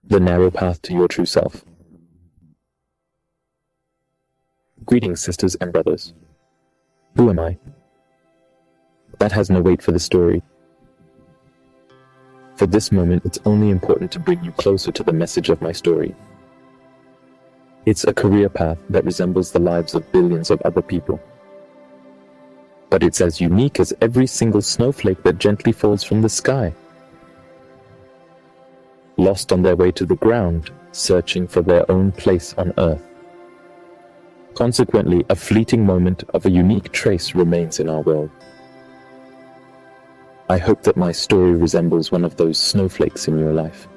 the narrow path to your true self. Greetings, sisters and brothers. Who am I? That has no weight for the story. For this moment, it's only important to bring you closer to the message of my story. It's a career path that resembles the lives of billions of other people. But it's as unique as every single snowflake that gently falls from the sky. Lost on their way to the ground, searching for their own place on earth. Consequently, a fleeting moment of a unique trace remains in our world. I hope that my story resembles one of those snowflakes in your life,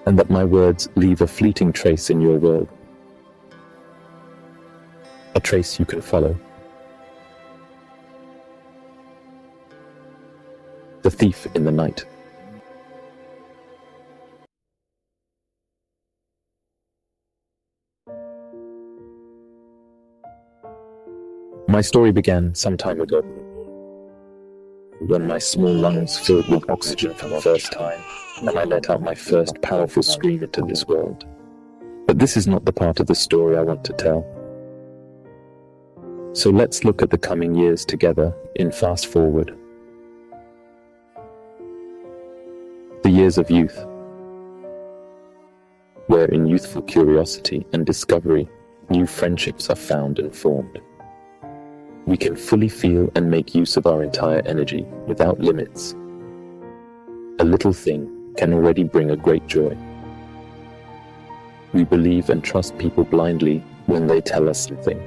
and that my words leave a fleeting trace in your world. A trace you can follow. The thief in the night. My story began some time ago, when my small lungs filled with oxygen for the first time, and I let out my first powerful scream into this world. But this is not the part of the story I want to tell. So let's look at the coming years together in fast forward. The years of youth, where in youthful curiosity and discovery, new friendships are found and formed. We can fully feel and make use of our entire energy without limits. A little thing can already bring a great joy. We believe and trust people blindly when they tell us something.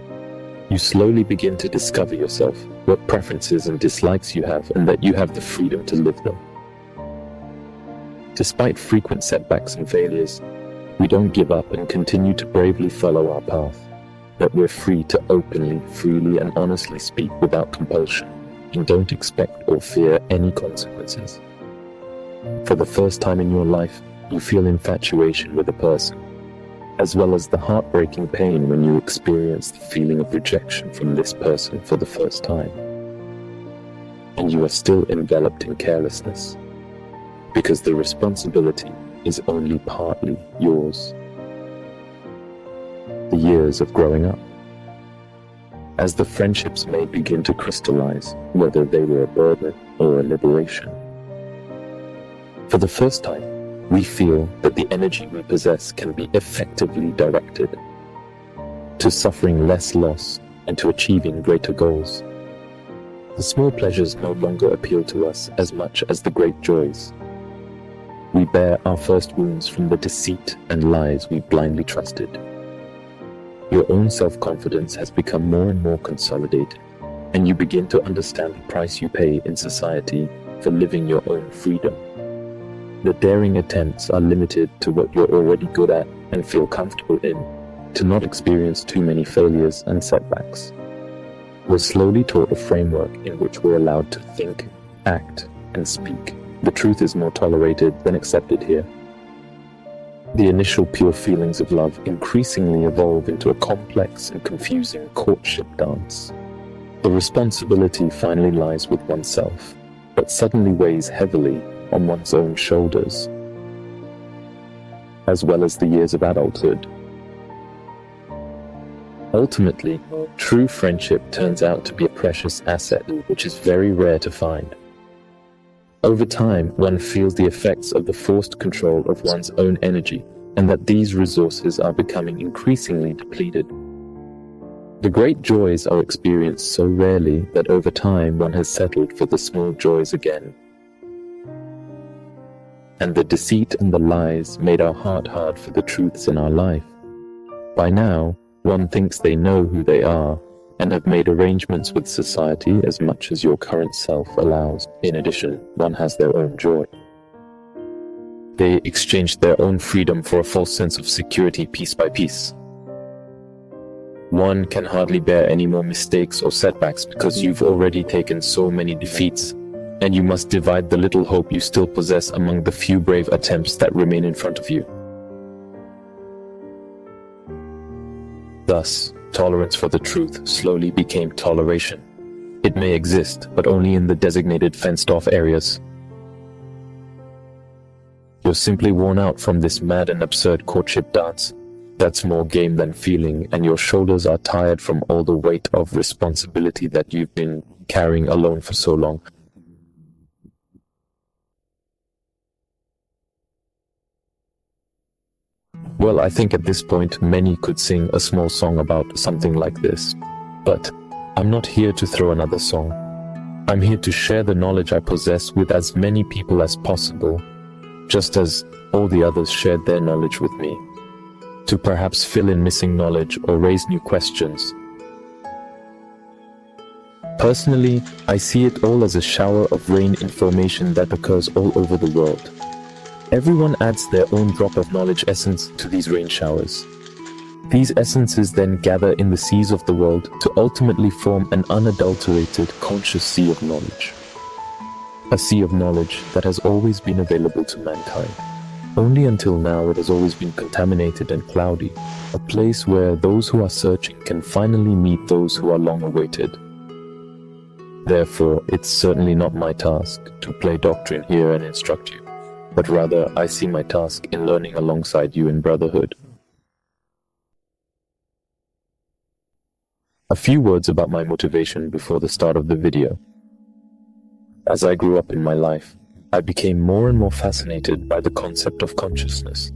You slowly begin to discover yourself, what preferences and dislikes you have, and that you have the freedom to live them. Despite frequent setbacks and failures, we don't give up and continue to bravely follow our path. That we're free to openly, freely, and honestly speak without compulsion, and don't expect or fear any consequences. For the first time in your life, you feel infatuation with a person, as well as the heartbreaking pain when you experience the feeling of rejection from this person for the first time. And you are still enveloped in carelessness, because the responsibility is only partly yours. The years of growing up. As the friendships may begin to crystallize, whether they were a burden or a liberation. For the first time, we feel that the energy we possess can be effectively directed to suffering less loss and to achieving greater goals. The small pleasures no longer appeal to us as much as the great joys. We bear our first wounds from the deceit and lies we blindly trusted. Your own self-confidence has become more and more consolidated, and you begin to understand the price you pay in society for living your own freedom. The daring attempts are limited to what you're already good at and feel comfortable in, to not experience too many failures and setbacks. We're slowly taught a framework in which we're allowed to think, act, and speak. The truth is more tolerated than accepted here. The initial pure feelings of love increasingly evolve into a complex and confusing courtship dance. The responsibility finally lies with oneself, but suddenly weighs heavily on one's own shoulders, as well as the years of adulthood. Ultimately, true friendship turns out to be a precious asset which is very rare to find. Over time, one feels the effects of the forced control of one's own energy, and that these resources are becoming increasingly depleted. The great joys are experienced so rarely that over time one has settled for the small joys again. And the deceit and the lies made our heart hard for the truths in our life. By now, one thinks they know who they are, and have made arrangements with society as much as your current self allows. In addition, one has their own joy. They exchanged their own freedom for a false sense of security piece by piece. One can hardly bear any more mistakes or setbacks because you've already taken so many defeats, and you must divide the little hope you still possess among the few brave attempts that remain in front of you. Thus, tolerance for the truth slowly became toleration. It may exist, but only in the designated fenced-off areas. You're simply worn out from this mad and absurd courtship dance. That's more game than feeling, and your shoulders are tired from all the weight of responsibility that you've been carrying alone for so long. Well, I think at this point many could sing a small song about something like this. But I'm not here to throw another song. I'm here to share the knowledge I possess with as many people as possible, just as all the others shared their knowledge with me, to perhaps fill in missing knowledge or raise new questions. Personally, I see it all as a shower of rain information that occurs all over the world. Everyone adds their own drop of knowledge essence to these rain showers. These essences then gather in the seas of the world to ultimately form an unadulterated, conscious sea of knowledge. A sea of knowledge that has always been available to mankind. Only until now it has always been contaminated and cloudy, a place where those who are searching can finally meet those who are long awaited. Therefore, it's certainly not my task to play doctrine here and instruct you, but rather I see my task in learning alongside you in brotherhood. A few words about my motivation before the start of the video. As I grew up in my life, I became more and more fascinated by the concept of consciousness.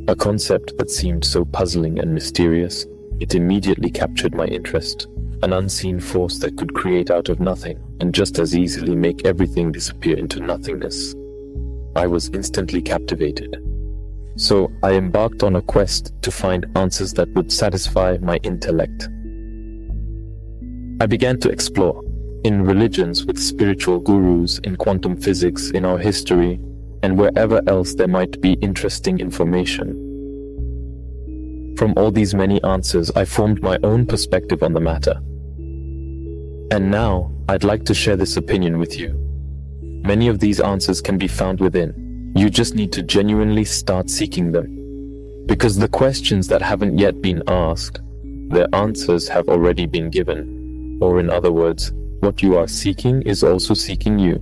A concept that seemed so puzzling and mysterious, it immediately captured my interest. An unseen force that could create out of nothing and just as easily make everything disappear into nothingness. I was instantly captivated. So I embarked on a quest to find answers that would satisfy my intellect. I began to explore in religions with spiritual gurus, in quantum physics, in our history, and wherever else there might be interesting information. From all these many answers, I formed my own perspective on the matter. And now, I'd like to share this opinion with you. Many of these answers can be found within. You just need to genuinely start seeking them. Because the questions that haven't yet been asked, their answers have already been given. Or in other words, what you are seeking is also seeking you.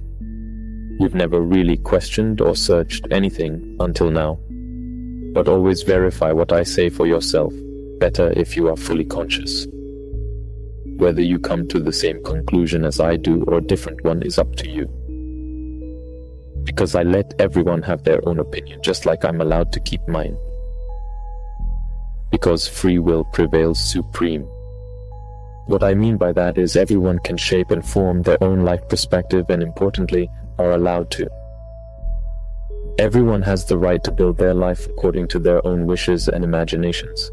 You've never really questioned or searched anything until now. But always verify what I say for yourself, better if you are fully conscious. Whether you come to the same conclusion as I do or a different one is up to you. Because I let everyone have their own opinion, just like I'm allowed to keep mine. Because free will prevails supreme. What I mean by that is everyone can shape and form their own life perspective and importantly, are allowed to. Everyone has the right to build their life according to their own wishes and imaginations.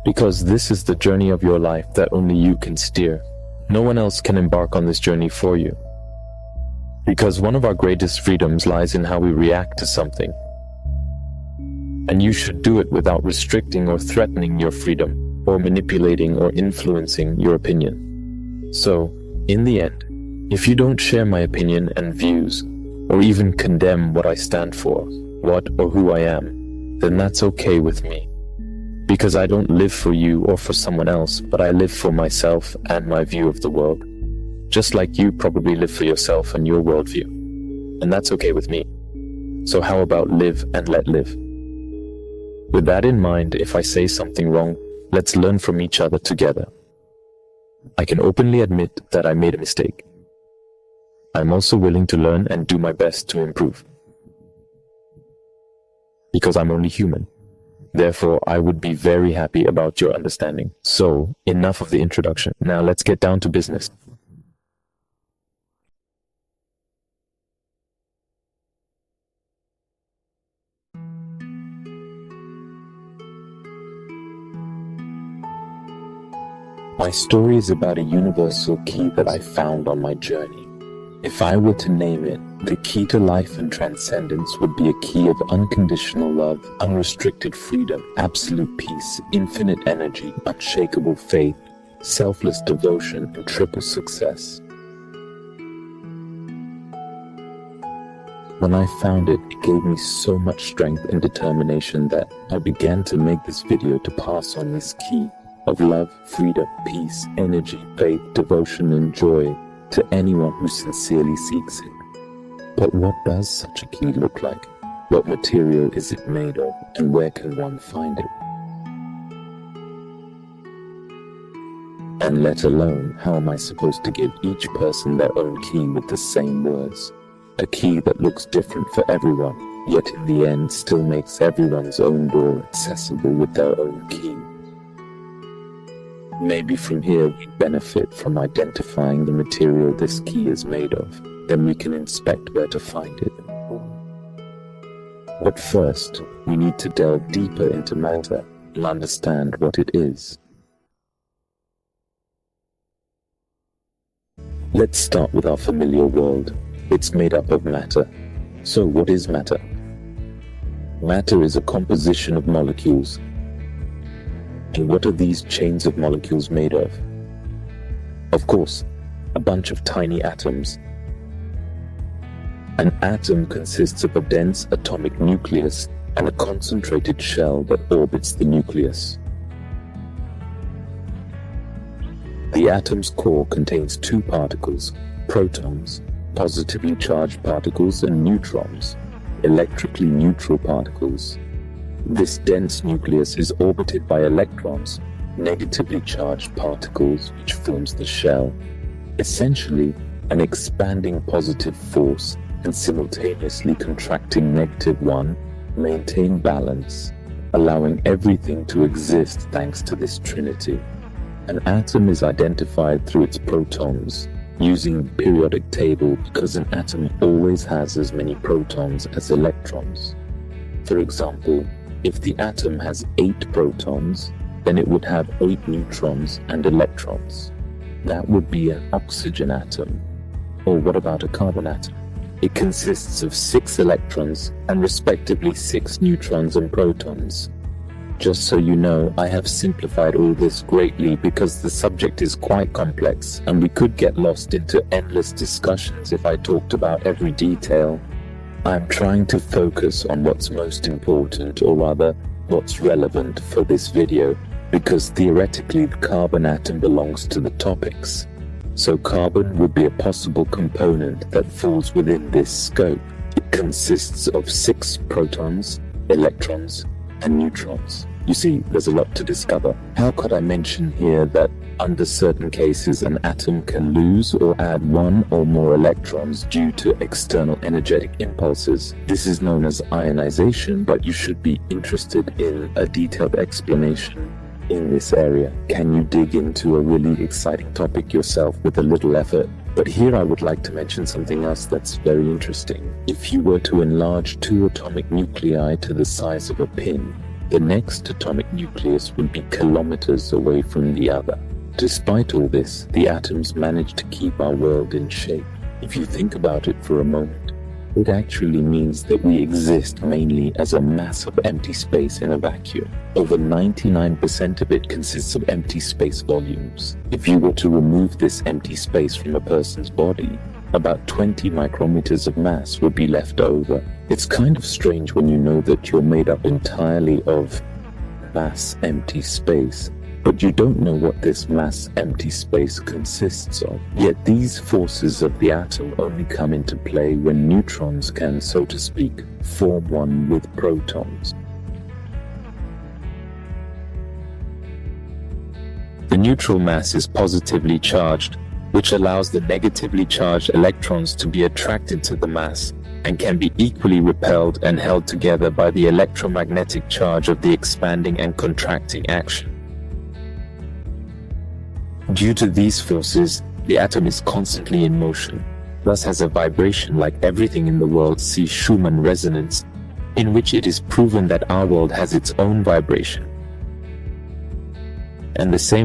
Because this is the journey of your life that only you can steer. No one else can embark on this journey for you. Because one of our greatest freedoms lies in how we react to something. And you should do it without restricting or threatening your freedom, or manipulating or influencing your opinion. So, in the end, if you don't share my opinion and views, or even condemn what I stand for, what or who I am, then that's okay with me. Because I don't live for you or for someone else, but I live for myself and my view of the world. Just like you probably live for yourself and your worldview. And that's okay with me. So how about live and let live? With that in mind, if I say something wrong, let's learn from each other together. I can openly admit that I made a mistake. I'm also willing to learn and do my best to improve. Because I'm only human. Therefore, I would be very happy about your understanding. So, enough of the introduction. Now let's get down to business. My story is about a universal key that I found on my journey. If I were to name it, the key to life and transcendence would be a key of unconditional love, unrestricted freedom, absolute peace, infinite energy, unshakable faith, selfless devotion, and triple success. When I found it, it gave me so much strength and determination that I began to make this video to pass on this key of love, freedom, peace, energy, faith, devotion, and joy to anyone who sincerely seeks it. But what does such a key look like? What material is it made of, and where can one find it? And let alone, how am I supposed to give each person their own key with the same words? A key that looks different for everyone, yet in the end still makes everyone's own door accessible with their own key. Maybe from here we benefit from identifying the material this key is made of. Then we can inspect where to find it. But first, we need to delve deeper into matter and understand what it is. Let's start with our familiar world. It's made up of matter. So what is matter? Matter is a composition of molecules. And what are these chains of molecules made of? Of course, a bunch of tiny atoms. An atom consists of a dense atomic nucleus and a concentrated shell that orbits the nucleus. The atom's core contains two particles, protons, positively charged particles, and neutrons, electrically neutral particles. This dense nucleus is orbited by electrons, negatively charged particles, which forms the shell. Essentially, an expanding positive force and simultaneously contracting negative one maintain balance, allowing everything to exist thanks to this trinity. An atom is identified through its protons, using the periodic table because an atom always has as many protons as electrons. For example, if the atom has 8 protons, then it would have 8 neutrons and electrons. That would be an oxygen atom. Or what about a carbon atom? It consists of 6 electrons and respectively 6 neutrons and protons. Just so you know, I have simplified all this greatly because the subject is quite complex and we could get lost into endless discussions if I talked about every detail. I'm trying to focus on what's most important, or rather, what's relevant for this video, because theoretically the carbon atom belongs to the topics. So carbon would be a possible component that falls within this scope. It consists of 6 protons, electrons, and neutrons. You see, there's a lot to discover. How could I mention here that under certain cases an atom can lose or add 1 or more electrons due to external energetic impulses? This is known as ionization, but you should be interested in a detailed explanation in this area. Can you dig into a really exciting topic yourself with a little effort? But here I would like to mention something else that's very interesting. If you were to enlarge 2 atomic nuclei to the size of a pin, the next atomic nucleus would be kilometers away from the other. Despite all this, the atoms manage to keep our world in shape. If you think about it for a moment, it actually means that we exist mainly as a mass of empty space in a vacuum. Over 99% of it consists of empty space volumes. If you were to remove this empty space from a person's body, about 20 micrometers of mass would be left over. It's kind of strange when you know that you're made up entirely of mass empty space, but you don't know what this mass empty space consists of. Yet these forces of the atom only come into play when neutrons can, so to speak, form one with protons. The neutral mass is positively charged, which allows the negatively charged electrons to be attracted to the mass and can be equally repelled and held together by the electromagnetic charge of the expanding and contracting action. Due to these forces, the atom is constantly in motion, thus has a vibration like everything in the world. See Schumann resonance, in which it is proven that our world has its own vibration. And the same